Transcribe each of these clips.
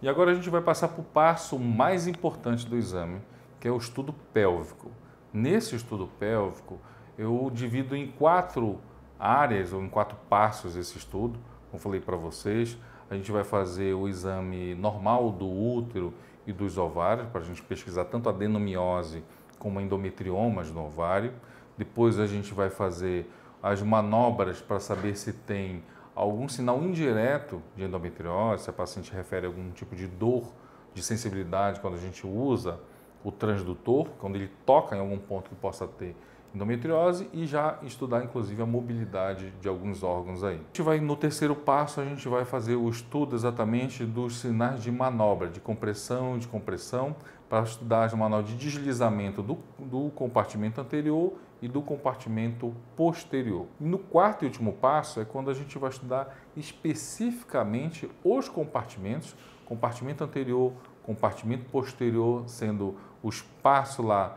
E agora a gente vai passar para o passo mais importante do exame, que é o estudo pélvico. Nesse estudo pélvico, eu divido em 4 áreas ou em 4 passos esse estudo. Como falei para vocês, a gente vai fazer o exame normal do útero e dos ovários, para a gente pesquisar tanto adenomiose como endometriomas no ovário. Depois a gente vai fazer as manobras para saber se tem algum sinal indireto de endometriose, se a paciente refere a algum tipo de dor, de sensibilidade quando a gente usa o transdutor, quando ele toca em algum ponto que possa ter endometriose, e já estudar inclusive a mobilidade de alguns órgãos aí. A gente vai no terceiro passo, a gente vai fazer o estudo exatamente dos sinais de manobra, de compressão, para estudar as manobras de deslizamento do compartimento anterior e do compartimento posterior. No quarto e último passo é quando a gente vai estudar especificamente os compartimentos, compartimento anterior, compartimento posterior, sendo o espaço lá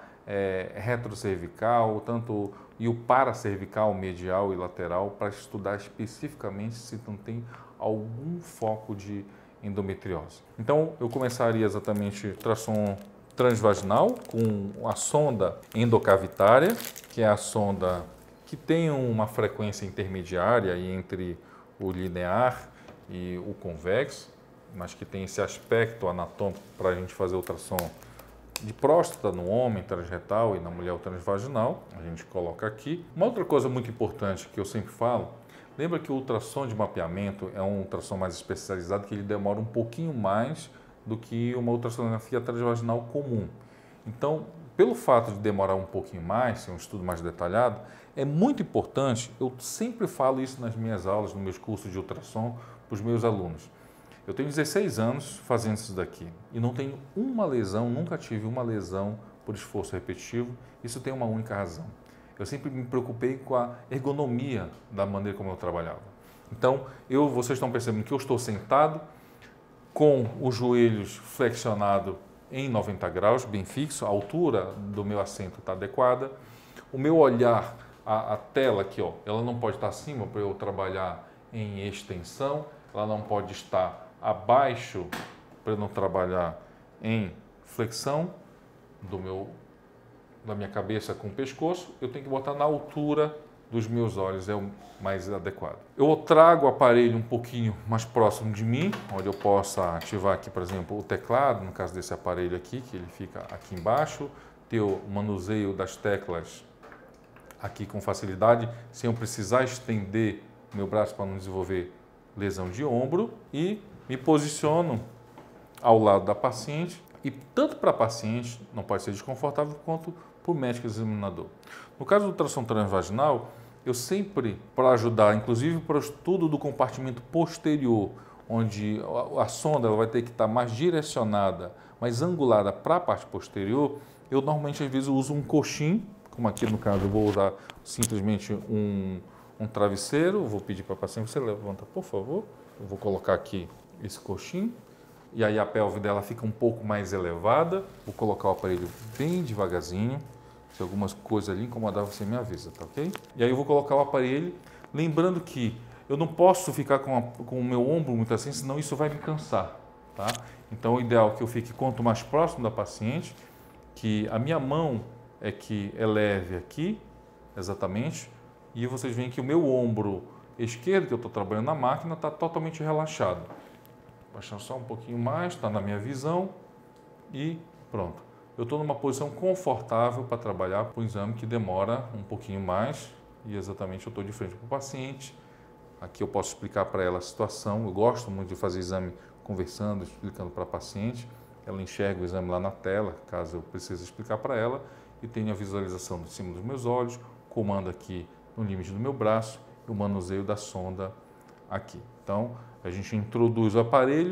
retrocervical, tanto e o paracervical, medial e lateral, para estudar especificamente se não tem algum foco de endometriose. Então, eu começaria exatamente ultrassom transvaginal com a sonda endocavitária, que é a sonda que tem uma frequência intermediária entre o linear e o convexo, mas que tem esse aspecto anatômico para a gente fazer ultrassom de próstata no homem transretal e na mulher transvaginal. A gente coloca aqui. Uma outra coisa muito importante que eu sempre falo, lembra que o ultrassom de mapeamento é um ultrassom mais especializado, que ele demora um pouquinho mais do que uma ultrassonografia transvaginal comum. Então, pelo fato de demorar um pouquinho mais, ser um estudo mais detalhado, é muito importante, eu sempre falo isso nas minhas aulas, nos meus cursos de ultrassom, para os meus alunos. Eu tenho 16 anos fazendo isso daqui e não tenho uma lesão, nunca tive uma lesão por esforço repetitivo. Isso tem uma única razão. Eu sempre me preocupei com a ergonomia da maneira como eu trabalhava. Então, vocês estão percebendo que eu estou sentado com os joelhos flexionados em 90 graus, bem fixo, a altura do meu assento está adequada. O meu olhar, a tela aqui, ó, ela não pode estar acima para eu trabalhar em extensão, ela não pode estar abaixo para eu não trabalhar em flexão da minha cabeça com o pescoço. Eu tenho que botar na altura dos meus olhos, é o mais adequado. Eu trago o aparelho um pouquinho mais próximo de mim, onde eu possa ativar aqui, por exemplo, o teclado, no caso desse aparelho aqui, que ele fica aqui embaixo, ter o manuseio das teclas aqui com facilidade, sem eu precisar estender meu braço para não desenvolver lesão de ombro, e me posiciono ao lado da paciente, e tanto para a paciente não pode ser desconfortável quanto para o médico examinador. No caso do ultrassom transvaginal, eu sempre, para ajudar, inclusive para o estudo do compartimento posterior, onde a sonda ela vai ter que estar mais direcionada, mais angulada para a parte posterior, eu normalmente às vezes uso um coxim, como aqui no caso eu vou usar simplesmente um travesseiro. Vou pedir para a paciente, você levanta por favor, eu vou colocar aqui esse coxim, e aí a pelve dela fica um pouco mais elevada. Vou colocar o aparelho bem devagarzinho, se algumas coisas ali incomodar você me avisa, tá ok? E aí eu vou colocar o aparelho, lembrando que eu não posso ficar com o meu ombro muito assim, senão isso vai me cansar, tá? Então o ideal é que eu fique quanto mais próximo da paciente, que a minha mão é que eleve aqui, exatamente, e vocês veem que o meu ombro esquerdo, que eu estou trabalhando na máquina, está totalmente relaxado. Baixar só um pouquinho mais, está na minha visão e pronto. Eu estou numa posição confortável para trabalhar para um exame que demora um pouquinho mais, e exatamente eu estou de frente para o paciente. Aqui eu posso explicar para ela a situação. Eu gosto muito de fazer exame conversando, explicando para a paciente. Ela enxerga o exame lá na tela, caso eu precise explicar para ela, e tenho a visualização de cima dos meus olhos, comando aqui no limite do meu braço e o manuseio da sonda aqui. Então, a gente introduz o aparelho